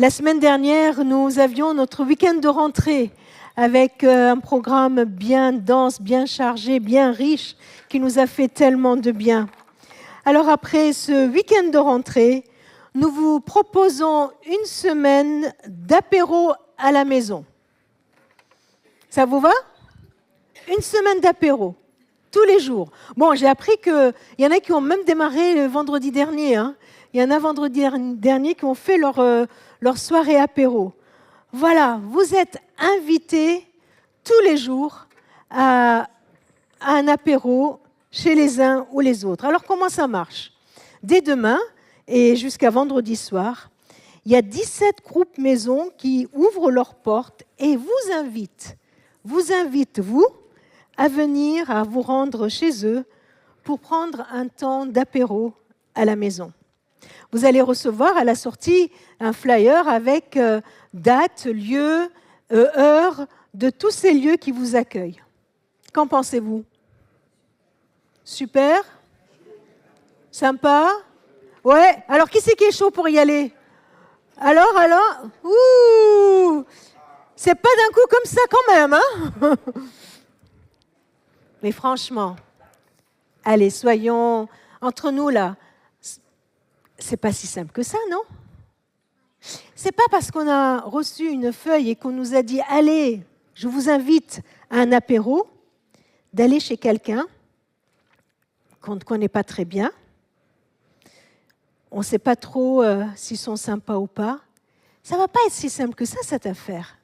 La semaine dernière, nous avions notre week-end de rentrée avec un programme bien dense, bien chargé, bien riche, qui nous a fait tellement de bien. Alors après ce week-end de rentrée, nous vous proposons une semaine d'apéro à la maison. Ça vous va? Une semaine d'apéro, tous les jours. Bon, j'ai appris qu'il y en a qui ont même démarré le vendredi dernier. Il y en a vendredi dernier qui ont fait leur soirée apéro. Voilà, vous êtes invités tous les jours à un apéro chez les uns ou les autres. Alors comment ça marche? Dès demain et jusqu'à vendredi soir, il y a 17 groupes maisons qui ouvrent leurs portes et vous invitent, vous, à venir, à vous rendre chez eux pour prendre un temps d'apéro à la maison. Vous allez recevoir à la sortie un flyer avec date, lieu, heure de tous ces lieux qui vous accueillent. Qu'en pensez-vous? Super? Sympa? Ouais. Alors, qui c'est qui est chaud pour y aller? Alors? Ouh! C'est pas d'un coup comme ça quand même, hein? Mais franchement, allez, soyons entre nous là. C'est pas si simple que ça, non? C'est pas parce qu'on a reçu une feuille et qu'on nous a dit « Allez, je vous invite à un apéro » d'aller chez quelqu'un qu'on ne connaît pas très bien. On ne sait pas trop s'ils sont sympas ou pas. Ça ne va pas être si simple que ça, cette affaire.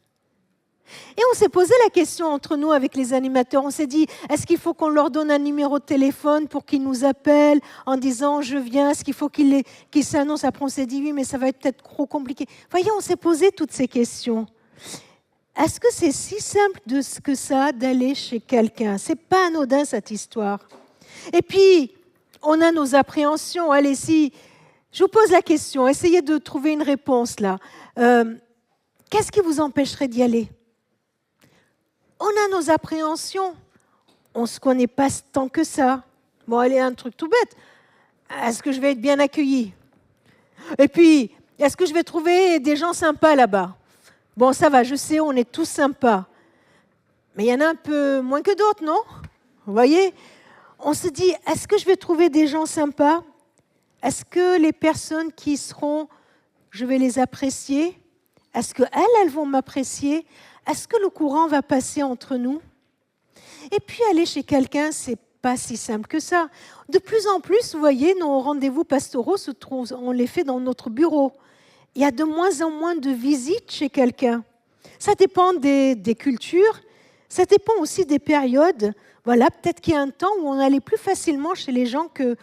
Et on s'est posé la question entre nous avec les animateurs. On s'est dit, est-ce qu'il faut qu'on leur donne un numéro de téléphone pour qu'ils nous appellent en disant je viens? Est-ce qu'il faut qu'ils s'annoncent? Après, on s'est dit oui, mais ça va être peut-être trop compliqué. Voyez, on s'est posé toutes ces questions. Est-ce que c'est si simple que ça d'aller chez quelqu'un? C'est pas anodin cette histoire. Et puis, on a nos appréhensions. Allez, si je vous pose la question, essayez de trouver une réponse là. Qu'est-ce qui vous empêcherait d'y aller? On a nos appréhensions. On ne se connaît pas tant que ça. Bon, allez, un truc tout bête. Est-ce que je vais être bien accueilli? Et puis, est-ce que je vais trouver des gens sympas là-bas? Bon, ça va, je sais, on est tous sympas. Mais il y en a un peu moins que d'autres, non? Vous voyez? On se dit, est-ce que je vais trouver des gens sympas? Est-ce que les personnes qui seront, je vais les apprécier? Est-ce qu'elles vont m'apprécier? Est-ce que le courant va passer entre nous? Et puis aller chez quelqu'un, c'est pas si simple que ça. De plus en plus, vous voyez, nos rendez-vous pastoraux on les fait dans notre bureau. Il y a de moins en moins de visites chez quelqu'un. Ça dépend des cultures, ça dépend aussi des périodes. Voilà, peut-être qu'il y a un temps où on allait plus facilement chez les gens que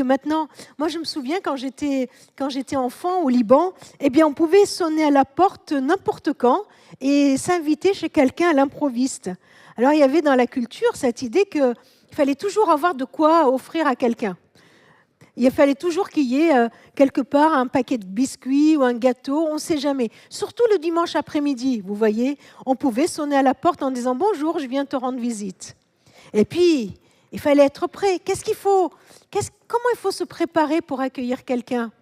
maintenant. Moi, je me souviens quand j'étais enfant au Liban, eh bien, on pouvait sonner à la porte n'importe quand et s'inviter chez quelqu'un à l'improviste. Alors, il y avait dans la culture cette idée qu'il fallait toujours avoir de quoi offrir à quelqu'un. Il fallait toujours qu'il y ait quelque part un paquet de biscuits ou un gâteau, on ne sait jamais. Surtout le dimanche après-midi, vous voyez, on pouvait sonner à la porte en disant « Bonjour, je viens te rendre visite ». Et puis, il fallait être prêt. Comment il faut se préparer pour accueillir quelqu'un?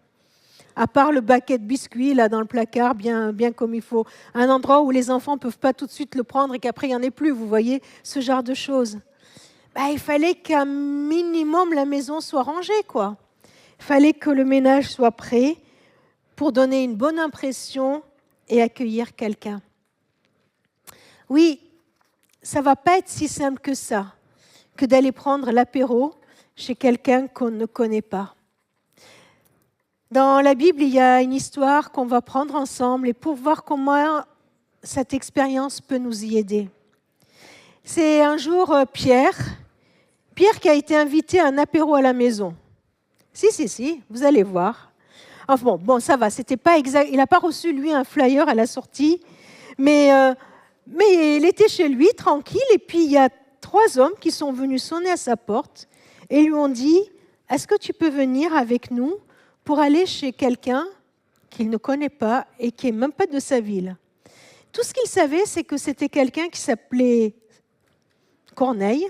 À part le paquet de biscuits là dans le placard, bien comme il faut. Un endroit où les enfants ne peuvent pas tout de suite le prendre et qu'après il n'y en ait plus, vous voyez, ce genre de choses. Il fallait qu'un minimum la maison soit rangée, quoi. Il fallait que le ménage soit prêt pour donner une bonne impression et accueillir quelqu'un. Oui, ça ne va pas être si simple que ça, que d'aller prendre l'apéro chez quelqu'un qu'on ne connaît pas. Dans la Bible, il y a une histoire qu'on va prendre ensemble et pour voir comment cette expérience peut nous y aider. C'est un jour Pierre qui a été invité à un apéro à la maison. Si, vous allez voir. Enfin bon, ça va, c'était pas exact. Il n'a pas reçu, lui, un flyer à la sortie, mais il était chez lui, tranquille, et puis il y a 3 hommes qui sont venus sonner à sa porte et lui ont dit « Est-ce que tu peux venir avec nous pour aller chez quelqu'un qu'il ne connaît pas et qui n'est même pas de sa ville ?» Tout ce qu'il savait, c'est que c'était quelqu'un qui s'appelait Corneille.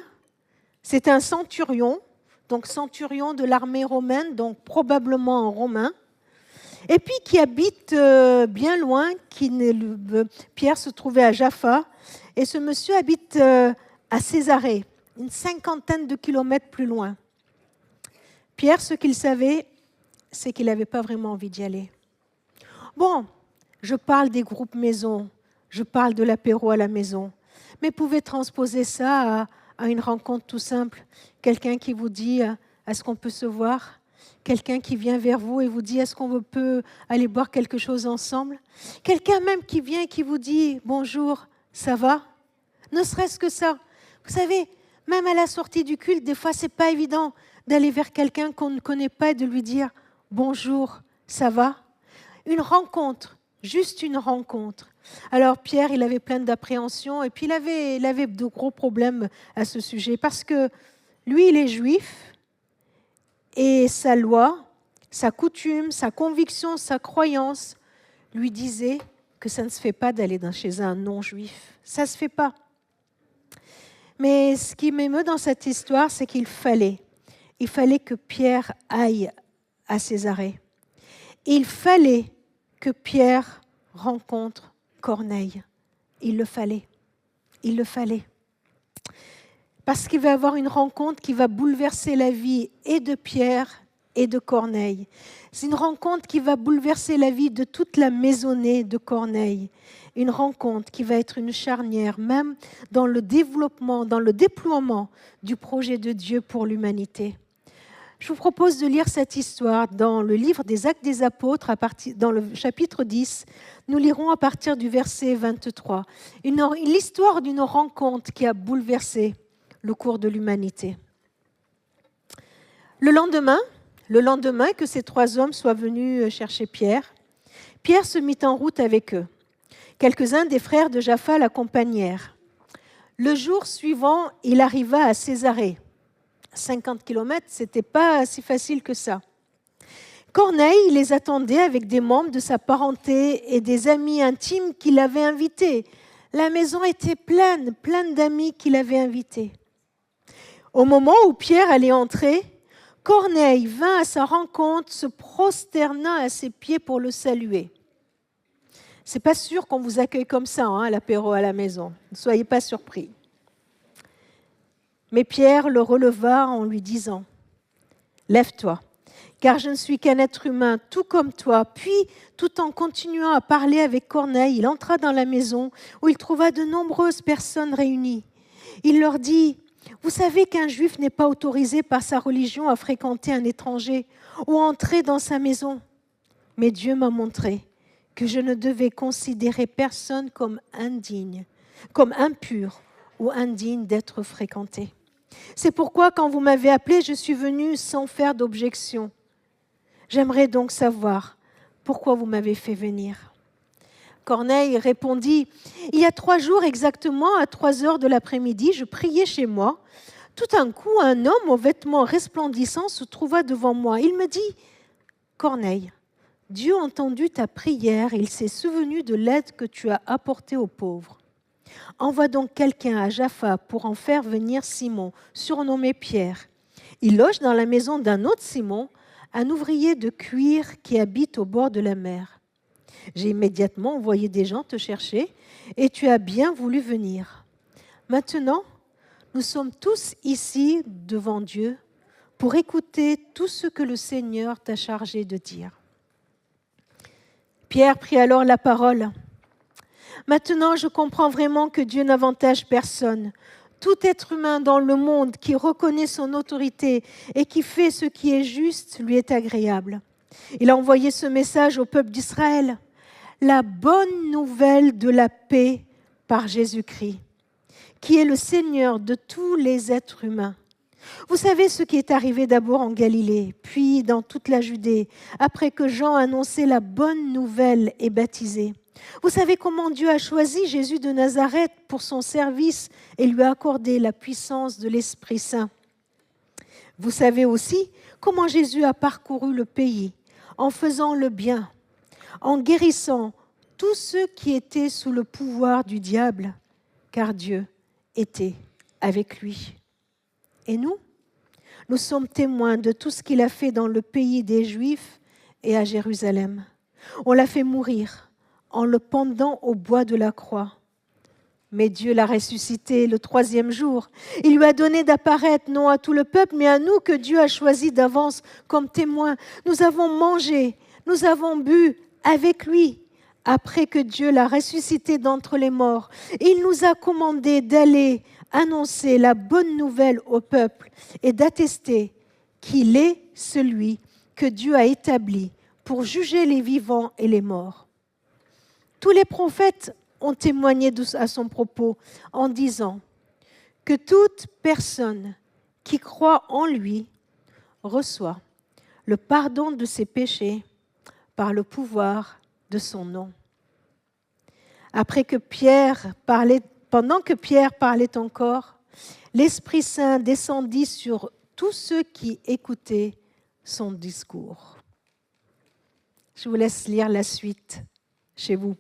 C'était un centurion, donc centurion de l'armée romaine, donc probablement un romain. et puis qui habite bien loin. Pierre se trouvait à Jaffa, et ce monsieur habite à Césarée, une 50aine de kilomètres plus loin. Pierre, ce qu'il savait, c'est qu'il n'avait pas vraiment envie d'y aller. Bon, je parle des groupes maison, je parle de l'apéro à la maison, mais pouvez transposer ça à une rencontre tout simple. Quelqu'un qui vous dit « est-ce qu'on peut se voir ?» Quelqu'un qui vient vers vous et vous dit « est-ce qu'on peut aller boire quelque chose ensemble ?» Quelqu'un même qui vient et qui vous dit « bonjour, ça va ?» Ne serait-ce que ça. Vous savez, même à la sortie du culte, des fois, ce n'est pas évident d'aller vers quelqu'un qu'on ne connaît pas et de lui dire « bonjour, ça va ?» Une rencontre, juste une rencontre. Alors Pierre, il avait plein d'appréhensions et puis il avait de gros problèmes à ce sujet parce que lui, il est juif et sa loi, sa coutume, sa conviction, sa croyance lui disait que ça ne se fait pas d'aller chez un non-juif. Ça ne se fait pas. Mais ce qui m'émeut dans cette histoire, c'est qu'il fallait que Pierre aille à Césarée. Il fallait que Pierre rencontre Corneille. Il le fallait. Il le fallait. Parce qu'il va y avoir une rencontre qui va bouleverser la vie et de Pierre et de Corneille. C'est une rencontre qui va bouleverser la vie de toute la maisonnée de Corneille. Une rencontre qui va être une charnière, même dans le développement, dans le déploiement du projet de Dieu pour l'humanité. Je vous propose de lire cette histoire dans le livre des Actes des Apôtres, dans le chapitre 10. Nous lirons à partir du verset 23. L'histoire d'une rencontre qui a bouleversé le cours de l'humanité. Le lendemain que ces 3 hommes soient venus chercher Pierre, Pierre se mit en route avec eux. Quelques-uns des frères de Jaffa l'accompagnèrent. Le jour suivant, il arriva à Césarée. 50 kilomètres, ce n'était pas si facile que ça. Corneille les attendait avec des membres de sa parenté et des amis intimes qu'il avait invités. La maison était pleine d'amis qu'il avait invités. Au moment où Pierre allait entrer, Corneille vint à sa rencontre, se prosterna à ses pieds pour le saluer. C'est pas sûr qu'on vous accueille comme ça, à l'apéro à la maison. Ne soyez pas surpris. Mais Pierre le releva en lui disant « Lève-toi, car je ne suis qu'un être humain, tout comme toi. » Puis, tout en continuant à parler avec Corneille, il entra dans la maison où il trouva de nombreuses personnes réunies. Il leur dit « Vous savez qu'un juif n'est pas autorisé par sa religion à fréquenter un étranger ou à entrer dans sa maison. Mais Dieu m'a montré que je ne devais considérer personne comme indigne, comme impur ou indigne d'être fréquenté. C'est pourquoi, quand vous m'avez appelé, je suis venu sans faire d'objection. J'aimerais donc savoir pourquoi vous m'avez fait venir. » Corneille répondit « Il y a 3 jours exactement, à 3 heures de l'après-midi, je priais chez moi. Tout d'un coup, un homme aux vêtements resplendissants se trouva devant moi. Il me dit « Corneille, Dieu a entendu ta prière et il s'est souvenu de l'aide que tu as apportée aux pauvres. Envoie donc quelqu'un à Jaffa pour en faire venir Simon, surnommé Pierre. Il loge dans la maison d'un autre Simon, un ouvrier de cuir qui habite au bord de la mer. J'ai immédiatement envoyé des gens te chercher et tu as bien voulu venir. Maintenant, nous sommes tous ici devant Dieu pour écouter tout ce que le Seigneur t'a chargé de dire. » Pierre prit alors la parole. « Maintenant, je comprends vraiment que Dieu n'avantage personne. Tout être humain dans le monde qui reconnaît son autorité et qui fait ce qui est juste lui est agréable. Il a envoyé ce message au peuple d'Israël. La bonne nouvelle de la paix par Jésus-Christ, qui est le Seigneur de tous les êtres humains. Vous savez ce qui est arrivé d'abord en Galilée, puis dans toute la Judée, après que Jean a annoncé la bonne nouvelle et baptisé. Vous savez comment Dieu a choisi Jésus de Nazareth pour son service et lui a accordé la puissance de l'Esprit Saint. Vous savez aussi comment Jésus a parcouru le pays en faisant le bien, en guérissant tous ceux qui étaient sous le pouvoir du diable, car Dieu était avec lui. Et nous sommes témoins de tout ce qu'il a fait dans le pays des Juifs et à Jérusalem. On l'a fait mourir en le pendant au bois de la croix. Mais Dieu l'a ressuscité le 3e jour. Il lui a donné d'apparaître non à tout le peuple, mais à nous que Dieu a choisis d'avance comme témoins. Nous avons mangé, nous avons bu avec lui. Après que Dieu l'a ressuscité d'entre les morts, il nous a commandé d'aller annoncer la bonne nouvelle au peuple et d'attester qu'il est celui que Dieu a établi pour juger les vivants et les morts. Tous les prophètes ont témoigné à son propos en disant que toute personne qui croit en lui reçoit le pardon de ses péchés par le pouvoir de son nom. Pendant que Pierre parlait encore, l'Esprit Saint descendit sur tous ceux qui écoutaient son discours. Je vous laisse lire la suite chez vous.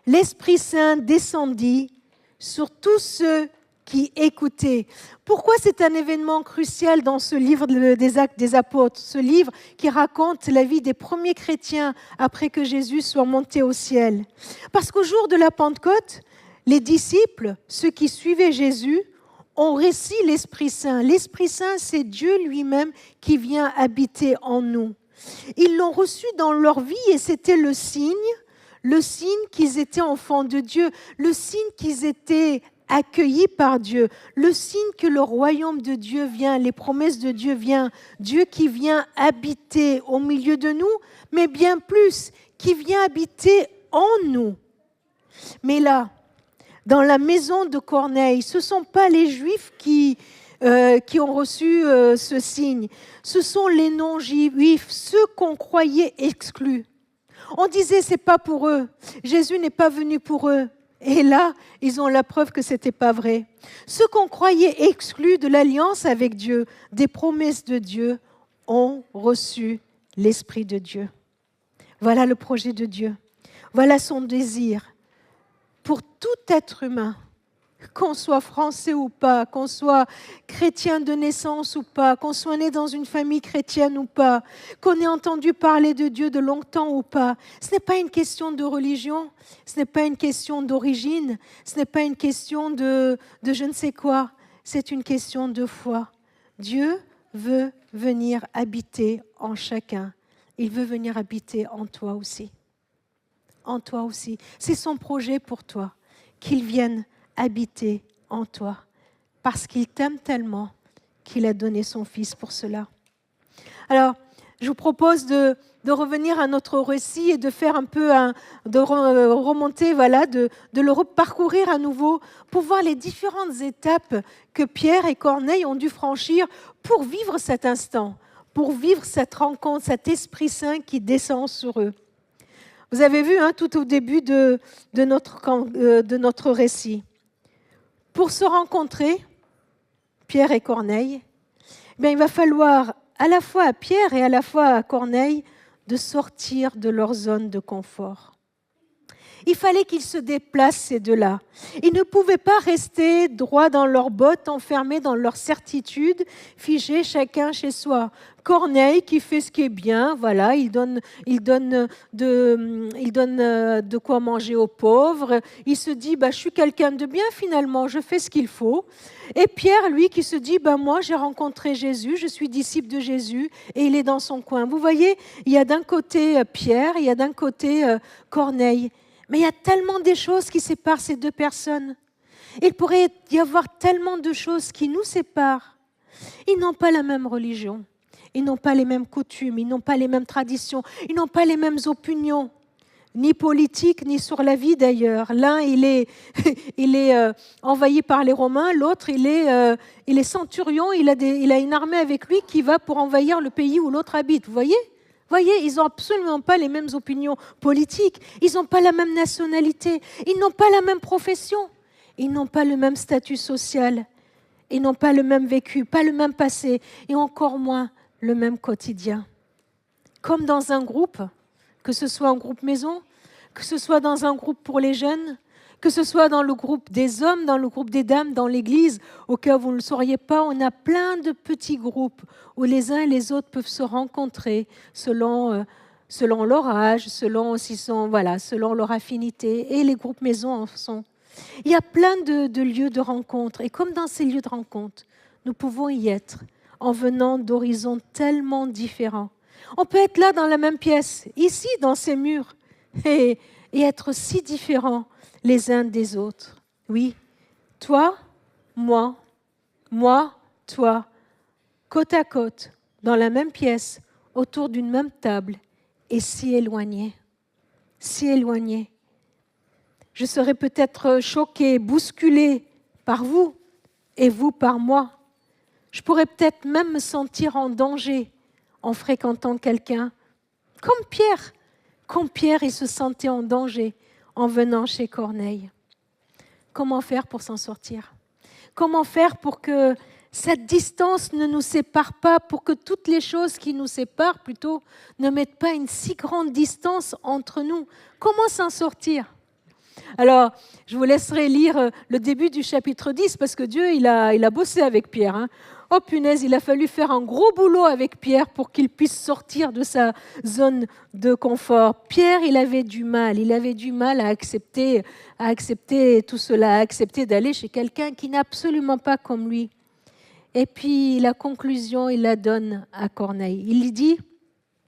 L'Esprit Saint descendit sur tous ceux qui écoutaient. Pourquoi c'est un événement crucial dans ce livre des Actes des Apôtres, ce livre qui raconte la vie des premiers chrétiens après que Jésus soit monté au ciel? Parce qu'au jour de la Pentecôte, les disciples, ceux qui suivaient Jésus, ont reçu l'Esprit Saint. L'Esprit Saint, c'est Dieu lui-même qui vient habiter en nous. Ils l'ont reçu dans leur vie et c'était le signe qu'ils étaient enfants de Dieu, le signe qu'ils étaient accueillis par Dieu, le signe que le royaume de Dieu vient, les promesses de Dieu viennent, Dieu qui vient habiter au milieu de nous, mais bien plus, qui vient habiter en nous. Mais là, dans la maison de Corneille, ce ne sont pas les Juifs qui ont reçu ce signe, ce sont les non-Juifs, ceux qu'on croyait exclus. On disait, c'est pas pour eux. Jésus n'est pas venu pour eux. Et là, ils ont la preuve que ce n'était pas vrai. Ceux qu'on croyait exclus de l'alliance avec Dieu, des promesses de Dieu, ont reçu l'Esprit de Dieu. Voilà le projet de Dieu. Voilà son désir pour tout être humain, qu'on soit français ou pas, qu'on soit chrétien de naissance ou pas, qu'on soit né dans une famille chrétienne ou pas, qu'on ait entendu parler de Dieu de longtemps ou pas. Ce n'est pas une question de religion, ce n'est pas une question d'origine, ce n'est pas une question de je ne sais quoi, c'est une question de foi. Dieu veut venir habiter en chacun. Il veut venir habiter en toi aussi. En toi aussi. C'est son projet pour toi, qu'il vienne habiter en toi, parce qu'il t'aime tellement qu'il a donné son Fils pour cela. Alors, je vous propose de revenir à notre récit et de faire un peu, de remonter, de le reparcourir à nouveau pour voir les différentes étapes que Pierre et Corneille ont dû franchir pour vivre cet instant, pour vivre cette rencontre, cet Esprit Saint qui descend sur eux. Vous avez vu tout au début de notre récit. Pour se rencontrer, Pierre et Corneille, il va falloir à la fois à Pierre et à la fois à Corneille de sortir de leur zone de confort. Il fallait qu'ils se déplacent, ces deux-là. Ils ne pouvaient pas rester droits dans leurs bottes, enfermés dans leur certitude, figés chacun chez soi. Corneille qui fait ce qui est bien, il donne de quoi manger aux pauvres. Il se dit, je suis quelqu'un de bien finalement, je fais ce qu'il faut. Et Pierre, lui, qui se dit, moi j'ai rencontré Jésus, je suis disciple de Jésus, et il est dans son coin. Vous voyez, il y a d'un côté Pierre, il y a d'un côté Corneille. Mais il y a tellement de choses qui séparent ces deux personnes. Il pourrait y avoir tellement de choses qui nous séparent. Ils n'ont pas la même religion, ils n'ont pas les mêmes coutumes, ils n'ont pas les mêmes traditions, ils n'ont pas les mêmes opinions, ni politiques, ni sur la vie d'ailleurs. L'un, il est envahi par les Romains, l'autre, il est centurion, il a une armée avec lui qui va pour envahir le pays où l'autre habite. Vous voyez, ils n'ont absolument pas les mêmes opinions politiques, ils n'ont pas la même nationalité, ils n'ont pas la même profession, ils n'ont pas le même statut social, ils n'ont pas le même vécu, pas le même passé, et encore moins le même quotidien. Comme dans un groupe, que ce soit un groupe maison, que ce soit dans un groupe pour les jeunes, que ce soit dans le groupe des hommes, dans le groupe des dames, dans l'église, au cas où vous ne le sauriez pas, on a plein de petits groupes où les uns et les autres peuvent se rencontrer selon selon leur âge, selon leur affinité, et les groupes maisons en sont. Il y a plein de lieux de rencontre, et comme dans ces lieux de rencontre, nous pouvons y être en venant d'horizons tellement différents. On peut être là dans la même pièce, ici dans ces murs, et être si différents les uns des autres. Oui, toi, moi, toi, côte à côte, dans la même pièce, autour d'une même table, et si éloignés, si éloignés. Je serais peut-être choquée, bousculée par vous, et vous par moi. Je pourrais peut-être même me sentir en danger en fréquentant quelqu'un, comme Pierre, il se sentait en danger en venant chez Corneille. Comment faire pour s'en sortir? Comment faire pour que cette distance ne nous sépare pas, pour que toutes les choses qui nous séparent plutôt ne mettent pas une si grande distance entre nous? Comment s'en sortir? Alors, je vous laisserai lire le début du chapitre 10 parce que Dieu, il a bossé avec Pierre. Hein. Oh punaise, il a fallu faire un gros boulot avec Pierre pour qu'il puisse sortir de sa zone de confort. Pierre, il avait du mal à accepter tout cela, à accepter d'aller chez quelqu'un qui n'est absolument pas comme lui. Et puis, la conclusion, il la donne à Corneille. Il lui dit,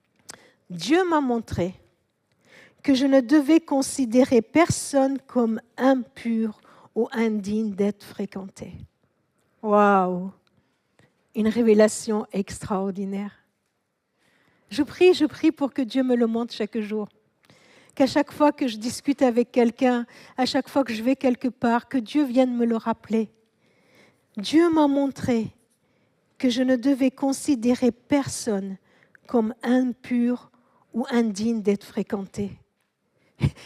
« Dieu m'a montré que je ne devais considérer personne comme impur ou indigne d'être fréquenté. » Waouh! Une révélation extraordinaire. Je prie pour que Dieu me le montre chaque jour. Qu'à chaque fois que je discute avec quelqu'un, à chaque fois que je vais quelque part, que Dieu vienne me le rappeler. Dieu m'a montré que je ne devais considérer personne comme impur ou indigne d'être fréquenté.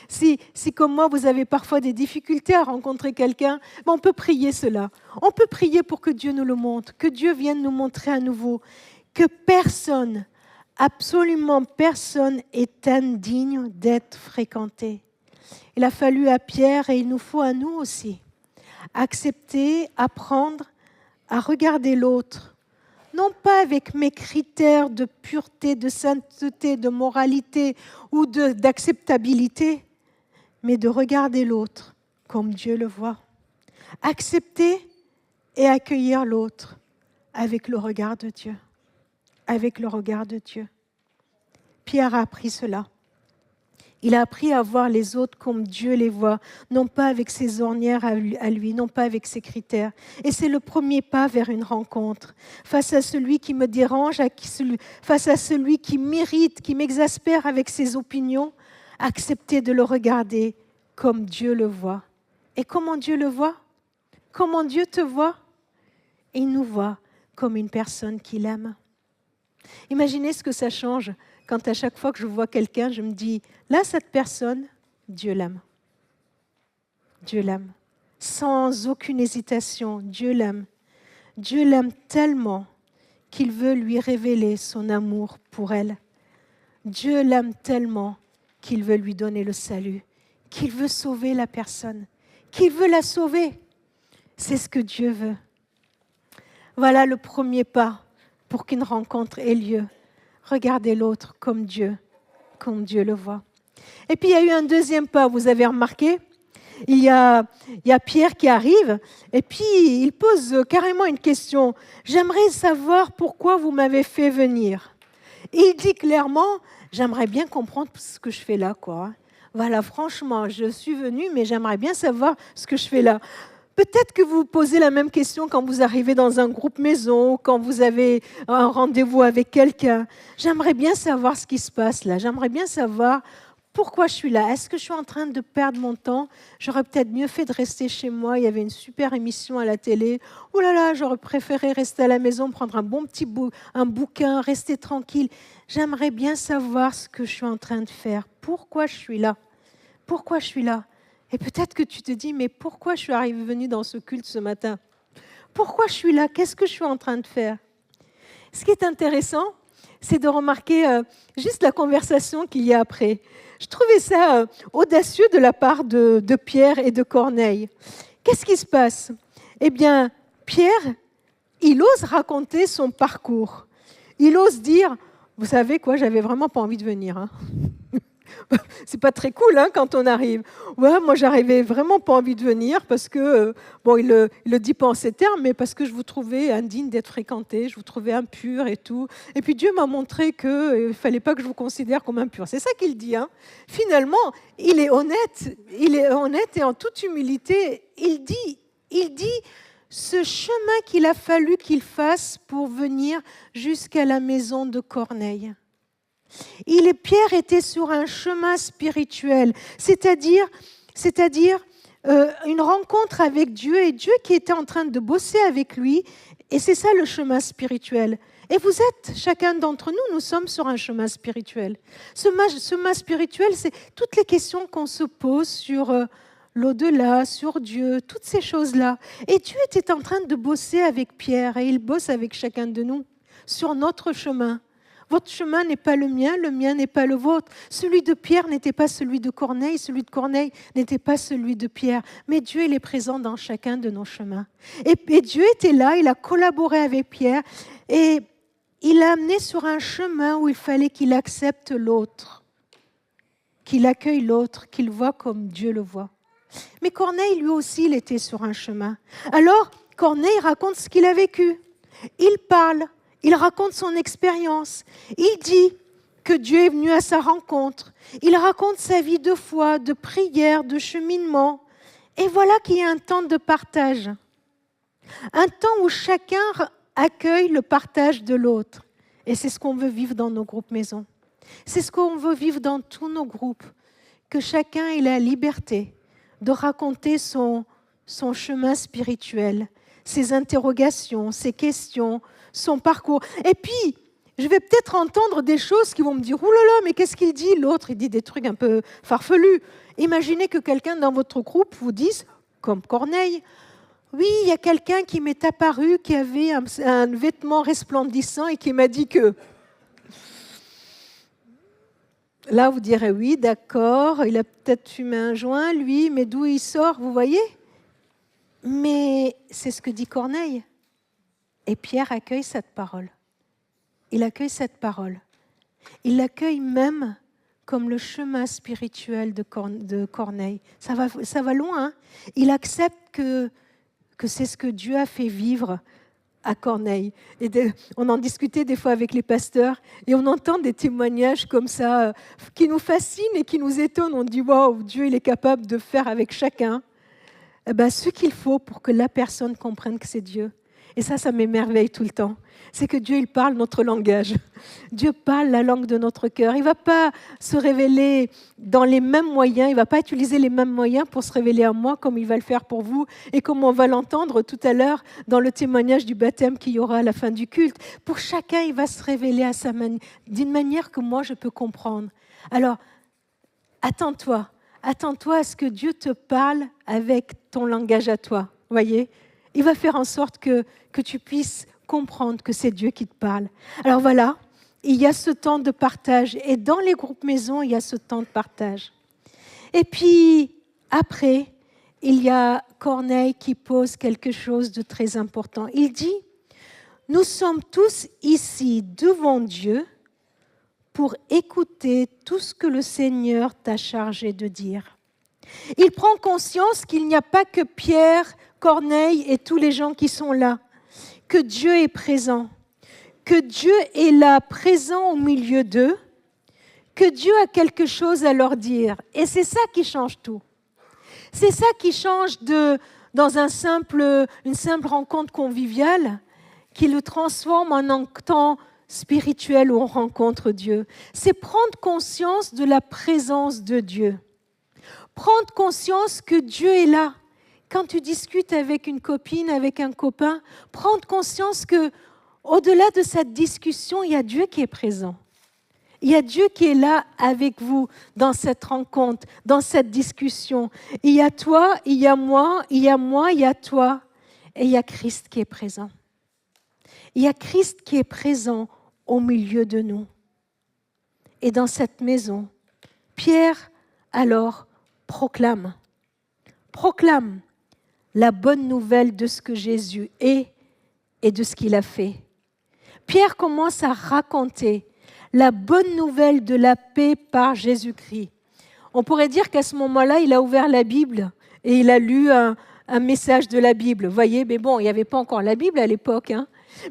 Si comme moi, vous avez parfois des difficultés à rencontrer quelqu'un, on peut prier cela. On peut prier pour que Dieu nous le montre, que Dieu vienne nous montrer à nouveau que personne, absolument personne, est indigne d'être fréquenté. Il a fallu à Pierre et il nous faut à nous aussi accepter, apprendre à regarder l'autre, non pas avec mes critères de pureté, de sainteté, de moralité ou d'acceptabilité, mais de regarder l'autre comme Dieu le voit. Accepter et accueillir l'autre avec le regard de Dieu. Avec le regard de Dieu. Pierre a appris cela. Il a appris à voir les autres comme Dieu les voit, non pas avec ses ornières à lui, non pas avec ses critères. Et c'est le premier pas vers une rencontre. Face à celui qui me dérange, face à celui qui m'irrite, qui m'exaspère avec ses opinions, accepter de le regarder comme Dieu le voit. Et comment Dieu le voit? Comment Dieu te voit? Il nous voit comme une personne qu'il aime. Imaginez ce que ça change quand à chaque fois que je vois quelqu'un, je me dis, là, cette personne, Dieu l'aime. Dieu l'aime. Sans aucune hésitation, Dieu l'aime. Dieu l'aime tellement qu'il veut lui révéler son amour pour elle. Dieu l'aime tellement qu'il veut lui donner le salut, qu'il veut sauver la personne, qu'il veut la sauver. C'est ce que Dieu veut. Voilà le premier pas pour qu'une rencontre ait lieu. Regardez l'autre comme Dieu le voit. Et puis il y a eu un deuxième pas, vous avez remarqué, il y a Pierre qui arrive et puis il pose carrément une question. J'aimerais savoir pourquoi vous m'avez fait venir. Et il dit clairement, j'aimerais bien comprendre ce que je fais là, quoi. Voilà, franchement, je suis venu, mais j'aimerais bien savoir ce que je fais là. Peut-être que vous vous posez la même question quand vous arrivez dans un groupe maison, quand vous avez un rendez-vous avec quelqu'un. J'aimerais bien savoir ce qui se passe là. J'aimerais bien savoir pourquoi je suis là. Est-ce que je suis en train de perdre mon temps? J'aurais peut-être mieux fait de rester chez moi. Il y avait une super émission à la télé. Oh là là, j'aurais préféré rester à la maison, prendre un bon petit un bouquin, rester tranquille. J'aimerais bien savoir ce que je suis en train de faire. Pourquoi je suis là? Pourquoi je suis là? Et peut-être que tu te dis, mais pourquoi je suis venue dans ce culte ce matin? Pourquoi je suis là? Qu'est-ce que je suis en train de faire? Ce qui est intéressant, c'est de remarquer juste la conversation qu'il y a après. Je trouvais ça audacieux de la part de Pierre et de Corneille. Qu'est-ce qui se passe? Eh bien, Pierre, il ose raconter son parcours. Il ose dire, Vous savez quoi, j'avais vraiment pas envie de venir. Hein. C'est pas très cool hein, quand on arrive. Ouais, moi, j'arrivais vraiment pas envie de venir parce que, bon, il le dit pas en ces termes, mais parce que je vous trouvais indigne d'être fréquenté, je vous trouvais impur et tout. Et puis Dieu m'a montré qu'il fallait pas que je vous considère comme impur. C'est ça qu'il dit. Hein. Finalement, il est honnête et en toute humilité, il dit ce chemin qu'il a fallu qu'il fasse pour venir jusqu'à la maison de Corneille. Pierre était sur un chemin spirituel, c'est-à-dire une rencontre avec Dieu et Dieu qui était en train de bosser avec lui. Et c'est ça le chemin spirituel. Et vous êtes, chacun d'entre nous, nous sommes sur un chemin spirituel. Ce chemin spirituel, c'est toutes les questions qu'on se pose sur l'au-delà, sur Dieu, toutes ces choses-là. Et Dieu était en train de bosser avec Pierre et il bosse avec chacun de nous sur notre chemin. Votre chemin n'est pas le mien n'est pas le vôtre. Celui de Pierre n'était pas celui de Corneille n'était pas celui de Pierre. Mais Dieu, il est présent dans chacun de nos chemins. Et Dieu était là, il a collaboré avec Pierre et il l'a amené sur un chemin où il fallait qu'il accepte l'autre, qu'il accueille l'autre, qu'il voit comme Dieu le voit. Mais Corneille, lui aussi, il était sur un chemin. Alors, Corneille raconte ce qu'il a vécu. Il parle. Il raconte son expérience. Il dit que Dieu est venu à sa rencontre. Il raconte sa vie de foi, de prière, de cheminement. Et voilà qu'il y a un temps de partage. Un temps où chacun accueille le partage de l'autre. Et c'est ce qu'on veut vivre dans nos groupes maison. C'est ce qu'on veut vivre dans tous nos groupes. Que chacun ait la liberté de raconter son chemin spirituel, ses interrogations, ses questions, son parcours. Et puis, je vais peut-être entendre des choses qui vont me dire « Ouh là là, mais qu'est-ce qu'il dit ?» L'autre, il dit des trucs un peu farfelus. Imaginez que quelqu'un dans votre groupe vous dise, comme Corneille, « Oui, il y a quelqu'un qui m'est apparu, qui avait un vêtement resplendissant et qui m'a dit que... » Là, vous direz « Oui, d'accord, il a peut-être fumé un joint, lui, mais d'où il sort, vous voyez ?» Mais c'est ce que dit Corneille. Et Pierre accueille cette parole. Il accueille cette parole. Il l'accueille même comme le chemin spirituel de Corneille. Ça va loin. Hein. Il accepte que c'est ce que Dieu a fait vivre à Corneille. On en discutait des fois avec les pasteurs et on entend des témoignages comme ça qui nous fascinent et qui nous étonnent. On dit « Waouh, Dieu il est capable de faire avec chacun ce qu'il faut pour que la personne comprenne que c'est Dieu. » Et ça m'émerveille tout le temps. C'est que Dieu, il parle notre langage. Dieu parle la langue de notre cœur. Il ne va pas se révéler dans les mêmes moyens. Il ne va pas utiliser les mêmes moyens pour se révéler à moi comme il va le faire pour vous et comme on va l'entendre tout à l'heure dans le témoignage du baptême qu'il y aura à la fin du culte. Pour chacun, il va se révéler d'une manière que moi, je peux comprendre. Alors, attends-toi à ce que Dieu te parle avec ton langage à toi. Voyez ? Il va faire en sorte que tu puisses comprendre que c'est Dieu qui te parle. Alors voilà, il y a ce temps de partage. Et dans les groupes maison, il y a ce temps de partage. Et puis, après, il y a Corneille qui pose quelque chose de très important. Il dit, « Nous sommes tous ici devant Dieu pour écouter tout ce que le Seigneur t'a chargé de dire. » Il prend conscience qu'il n'y a pas que Pierre, Corneille et tous les gens qui sont là, que Dieu est présent, que Dieu est là, présent au milieu d'eux, que Dieu a quelque chose à leur dire. Et c'est ça qui change tout. C'est ça qui change dans une simple rencontre conviviale, qui le transforme en un temps spirituel où on rencontre Dieu. C'est prendre conscience de la présence de Dieu. Prendre conscience que Dieu est là. Quand tu discutes avec une copine, avec un copain, prendre conscience que au-delà de cette discussion, il y a Dieu qui est présent. Il y a Dieu qui est là avec vous dans cette rencontre, dans cette discussion. Il y a toi, il y a moi, il y a toi. Et il y a Christ qui est présent. Il y a Christ qui est présent au milieu de nous. Et dans cette maison, Pierre, alors, proclame la bonne nouvelle de ce que Jésus est et de ce qu'il a fait. Pierre commence à raconter la bonne nouvelle de la paix par Jésus-Christ. On pourrait dire qu'à ce moment-là, il a ouvert la Bible et il a lu un message de la Bible. Vous voyez, mais bon, il n'y avait pas encore la Bible à l'époque.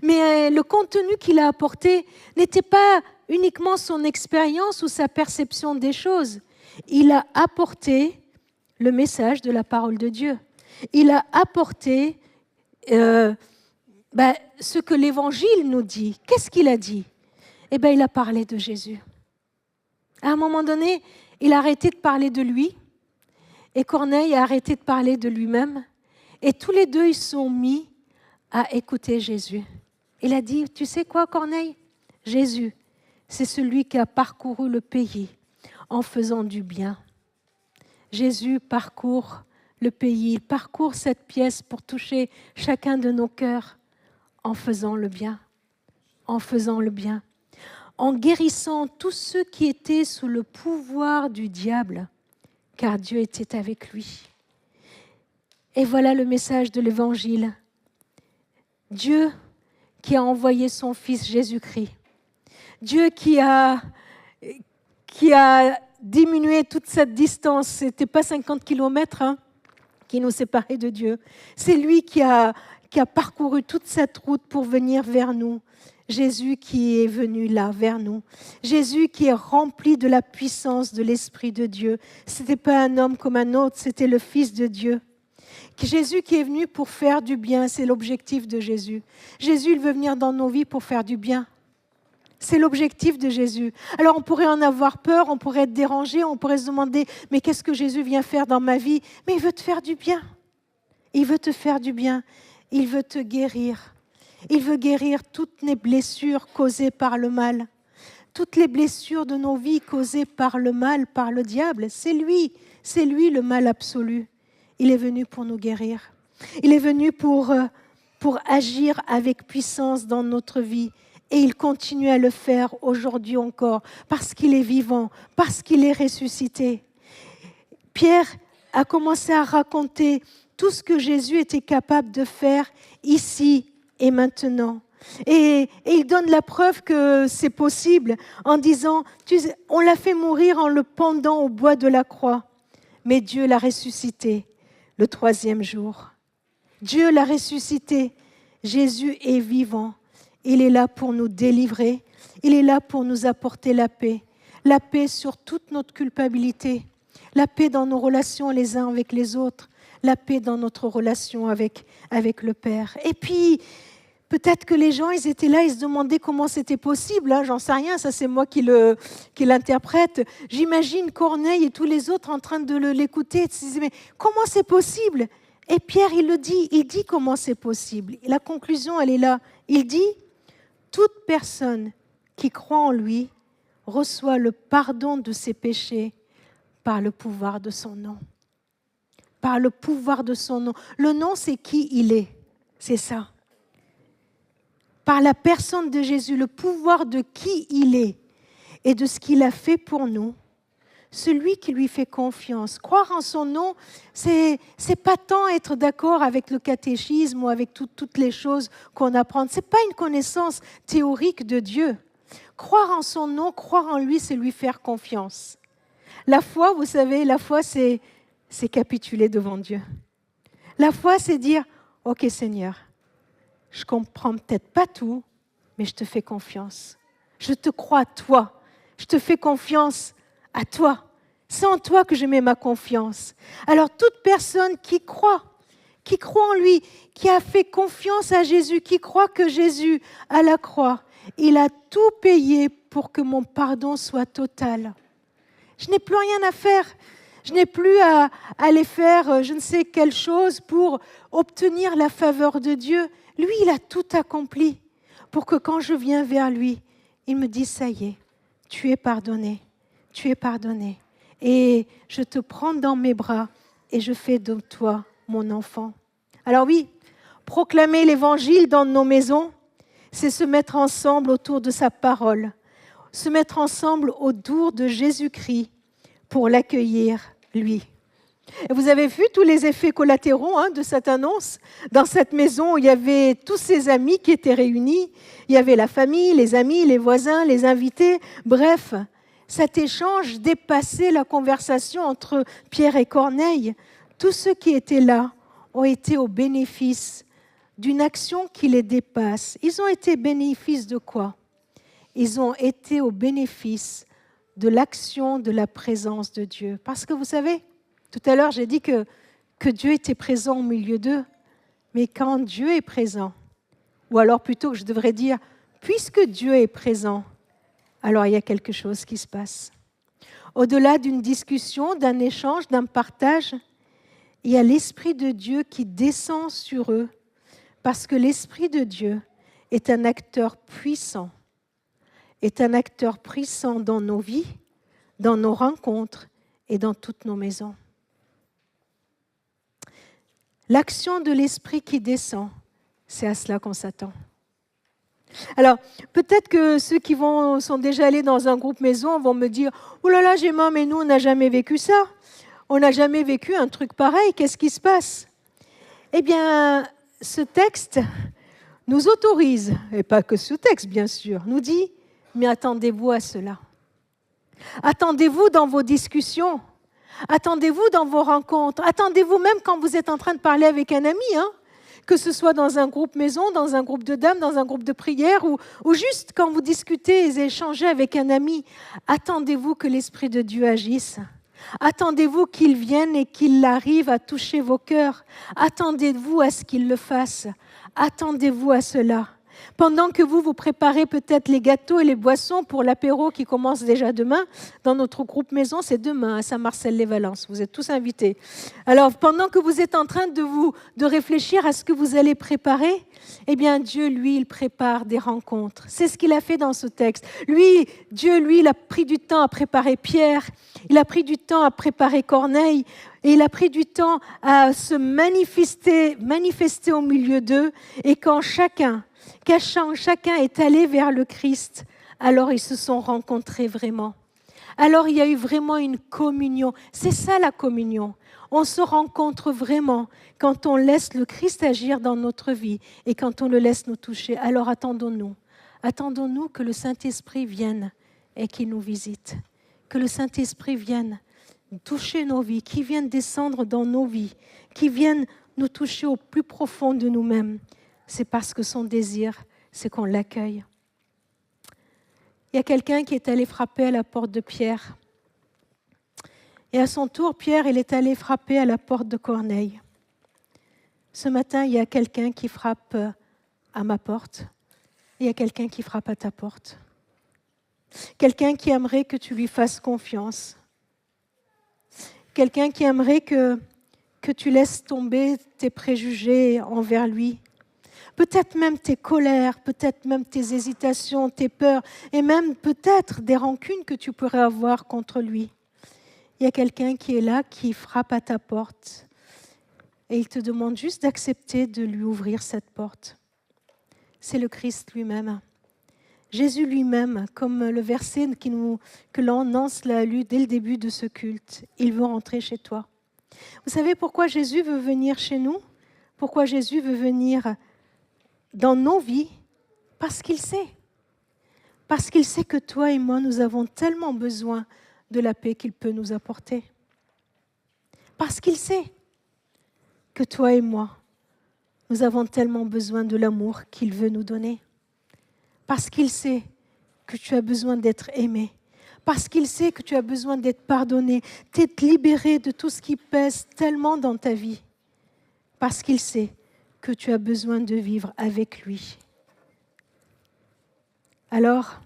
Mais le contenu qu'il a apporté n'était pas uniquement son expérience ou sa perception des choses. Il a apporté le message de la parole de Dieu. Il a apporté ce que l'Évangile nous dit. Qu'est-ce qu'il a dit ? Il a parlé de Jésus. À un moment donné, il a arrêté de parler de lui et Corneille a arrêté de parler de lui-même. Et tous les deux, ils se sont mis à écouter Jésus. Il a dit, tu sais quoi, Corneille ? Jésus, c'est celui qui a parcouru le pays en faisant du bien. Jésus parcourt le pays, il parcourt cette pièce pour toucher chacun de nos cœurs en faisant le bien, en faisant le bien, en guérissant tous ceux qui étaient sous le pouvoir du diable, car Dieu était avec lui. Et voilà le message de l'Évangile. Dieu qui a envoyé son Fils Jésus-Christ, Dieu qui a diminué toute cette distance, ce n'était pas 50 kilomètres qui nous séparaient de Dieu, c'est lui qui a parcouru toute cette route pour venir vers nous. Jésus qui est venu là, vers nous. Jésus qui est rempli de la puissance de l'Esprit de Dieu. Ce n'était pas un homme comme un autre, c'était le Fils de Dieu. Jésus qui est venu pour faire du bien, c'est l'objectif de Jésus. Jésus, il veut venir dans nos vies pour faire du bien. C'est l'objectif de Jésus. Alors on pourrait en avoir peur, on pourrait être dérangé, on pourrait se demander, mais qu'est-ce que Jésus vient faire dans ma vie ? Mais il veut te faire du bien. Il veut te faire du bien. Il veut te guérir. Il veut guérir toutes les blessures causées par le mal. Toutes les blessures de nos vies causées par le mal, par le diable. C'est lui le mal absolu. Il est venu pour nous guérir. Il est venu pour agir avec puissance dans notre vie. Et il continue à le faire aujourd'hui encore, parce qu'il est vivant, parce qu'il est ressuscité. Pierre a commencé à raconter tout ce que Jésus était capable de faire ici et maintenant. Et il donne la preuve que c'est possible en disant, on l'a fait mourir en le pendant au bois de la croix, mais Dieu l'a ressuscité le 3e jour. Dieu l'a ressuscité. Jésus est vivant. Il est là pour nous délivrer. Il est là pour nous apporter la paix. La paix sur toute notre culpabilité. La paix dans nos relations les uns avec les autres. La paix dans notre relation avec le Père. Et puis, peut-être que les gens, ils étaient là, ils se demandaient comment c'était possible. J'en sais rien, ça c'est moi qui l'interprète. J'imagine Corneille et tous les autres en train de l'écouter. Ils se disaient, mais comment c'est possible ? Et Pierre, il dit comment c'est possible. Et la conclusion, elle est là. Il dit, toute personne qui croit en lui reçoit le pardon de ses péchés par le pouvoir de son nom. Par le pouvoir de son nom. Le nom, c'est qui il est. C'est ça. Par la personne de Jésus, le pouvoir de qui il est et de ce qu'il a fait pour nous, celui qui lui fait confiance. Croire en son nom, c'est pas tant être d'accord avec le catéchisme ou avec toutes les choses qu'on apprend. C'est pas une connaissance théorique de Dieu. Croire en son nom, croire en lui, c'est lui faire confiance. La foi, vous savez, la foi, c'est capituler devant Dieu. La foi, c'est dire, ok Seigneur, je comprends peut-être pas tout, mais je te fais confiance. Je te crois à toi. Je te fais confiance à toi. C'est en toi que je mets ma confiance. Alors toute personne qui croit en lui, qui a fait confiance à Jésus, qui croit que Jésus, à la croix, il a tout payé pour que mon pardon soit total. Je n'ai plus rien à faire. Je n'ai plus à aller faire je ne sais quelle chose pour obtenir la faveur de Dieu. Lui, il a tout accompli pour que quand je viens vers lui, il me dise, ça y est, tu es pardonné, tu es pardonné. Et je te prends dans mes bras et je fais de toi mon enfant. Alors oui, proclamer l'évangile dans nos maisons, c'est se mettre ensemble autour de sa parole, se mettre ensemble autour de Jésus-Christ pour l'accueillir, lui. Et vous avez vu tous les effets collatéraux de cette annonce. Dans cette maison, il y avait tous ses amis qui étaient réunis. Il y avait la famille, les amis, les voisins, les invités. Bref, cet échange dépassait la conversation entre Pierre et Corneille. Tous ceux qui étaient là ont été au bénéfice d'une action qui les dépasse. Ils ont été bénéfice de quoi? Ils ont été au bénéfice de l'action de la présence de Dieu. Parce que vous savez, tout à l'heure, j'ai dit que Dieu était présent au milieu d'eux. Mais quand Dieu est présent, ou alors plutôt que je devrais dire, puisque Dieu est présent, alors il y a quelque chose qui se passe. Au-delà d'une discussion, d'un échange, d'un partage, il y a l'Esprit de Dieu qui descend sur eux, parce que l'Esprit de Dieu est un acteur puissant, dans nos vies, dans nos rencontres et dans toutes nos maisons. L'action de l'Esprit qui descend, c'est à cela qu'on s'attend. Alors, peut-être que ceux qui sont déjà allés dans un groupe maison vont me dire « Oh là là, Gemma, mais nous, on n'a jamais vécu ça. On n'a jamais vécu un truc pareil. Qu'est-ce qui se passe ?» Eh bien, ce texte nous autorise, et pas que ce texte, bien sûr, nous dit « Mais attendez-vous à cela. Attendez-vous dans vos discussions. Attendez-vous dans vos rencontres. Attendez-vous même quand vous êtes en train de parler avec un ami, que ce soit dans un groupe maison, dans un groupe de dames, dans un groupe de prière, ou juste quand vous discutez et échangez avec un ami. Attendez-vous que l'Esprit de Dieu agisse. Attendez-vous qu'il vienne et qu'il arrive à toucher vos cœurs. Attendez-vous à ce qu'il le fasse. Attendez-vous à cela. Pendant que vous préparez peut-être les gâteaux et les boissons pour l'apéro qui commence déjà demain, dans notre groupe maison, c'est demain à Saint-Marcel-les-Valences. Vous êtes tous invités. Alors, pendant que vous êtes en train de réfléchir à ce que vous allez préparer, eh bien, Dieu, lui, il prépare des rencontres. C'est ce qu'il a fait dans ce texte. Dieu, lui, il a pris du temps à préparer Pierre, il a pris du temps à préparer Corneille, et il a pris du temps à se manifester au milieu d'eux. Et quand chacun est allé vers le Christ, alors ils se sont rencontrés vraiment. Alors il y a eu vraiment une communion. C'est ça la communion. On se rencontre vraiment quand on laisse le Christ agir dans notre vie et quand on le laisse nous toucher. Alors attendons-nous. Attendons-nous que le Saint-Esprit vienne et qu'il nous visite. Que le Saint-Esprit vienne toucher nos vies, qu'il vienne descendre dans nos vies, qu'il vienne nous toucher au plus profond de nous-mêmes. C'est parce que son désir, c'est qu'on l'accueille. Il y a quelqu'un qui est allé frapper à la porte de Pierre. Et à son tour, Pierre, il est allé frapper à la porte de Corneille. Ce matin, il y a quelqu'un qui frappe à ma porte. Il y a quelqu'un qui frappe à ta porte. Quelqu'un qui aimerait que tu lui fasses confiance. Quelqu'un qui aimerait que tu laisses tomber tes préjugés envers lui. Peut-être même tes colères, peut-être même tes hésitations, tes peurs, et même peut-être des rancunes que tu pourrais avoir contre lui. Il y a quelqu'un qui est là, qui frappe à ta porte, et il te demande juste d'accepter de lui ouvrir cette porte. C'est le Christ lui-même. Jésus lui-même, comme le verset que Nance l'a lu dès le début de ce culte, il veut rentrer chez toi. Vous savez pourquoi Jésus veut venir chez nous? Pourquoi Jésus veut venir dans nos vies? Parce qu'il sait. Parce qu'il sait que toi et moi, nous avons tellement besoin de la paix qu'il peut nous apporter. Parce qu'il sait que toi et moi, nous avons tellement besoin de l'amour qu'il veut nous donner. Parce qu'il sait que tu as besoin d'être aimé. Parce qu'il sait que tu as besoin d'être pardonné, d'être libéré de tout ce qui pèse tellement dans ta vie. Parce qu'il sait que tu as besoin de vivre avec lui. Alors,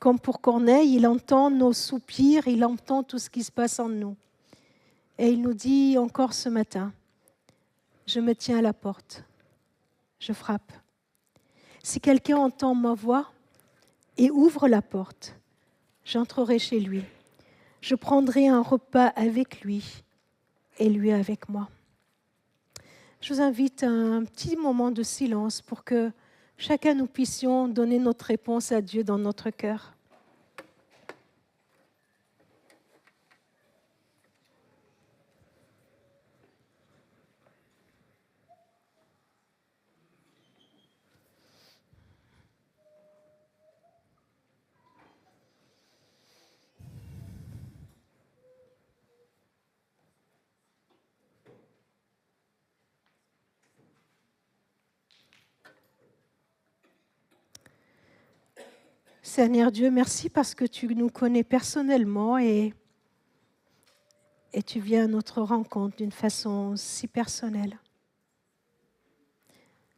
comme pour Corneille, il entend nos soupirs, il entend tout ce qui se passe en nous. Et il nous dit encore ce matin, je me tiens à la porte, je frappe. Si quelqu'un entend ma voix et ouvre la porte, j'entrerai chez lui. Je prendrai un repas avec lui et lui avec moi. Je vous invite à un petit moment de silence pour que chacun nous puissions donner notre réponse à Dieu dans notre cœur. Seigneur Dieu, merci parce que tu nous connais personnellement et tu viens à notre rencontre d'une façon si personnelle.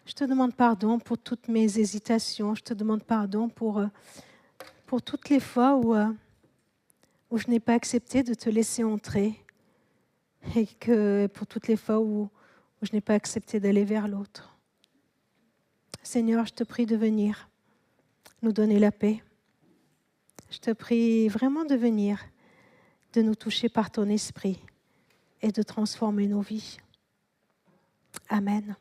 Je te demande pardon pour toutes mes hésitations. Je te demande pardon pour toutes les fois où je n'ai pas accepté de te laisser entrer et pour toutes les fois où je n'ai pas accepté d'aller vers l'autre. Seigneur, je te prie de venir nous donner la paix. Je te prie vraiment de venir, de nous toucher par ton esprit et de transformer nos vies. Amen.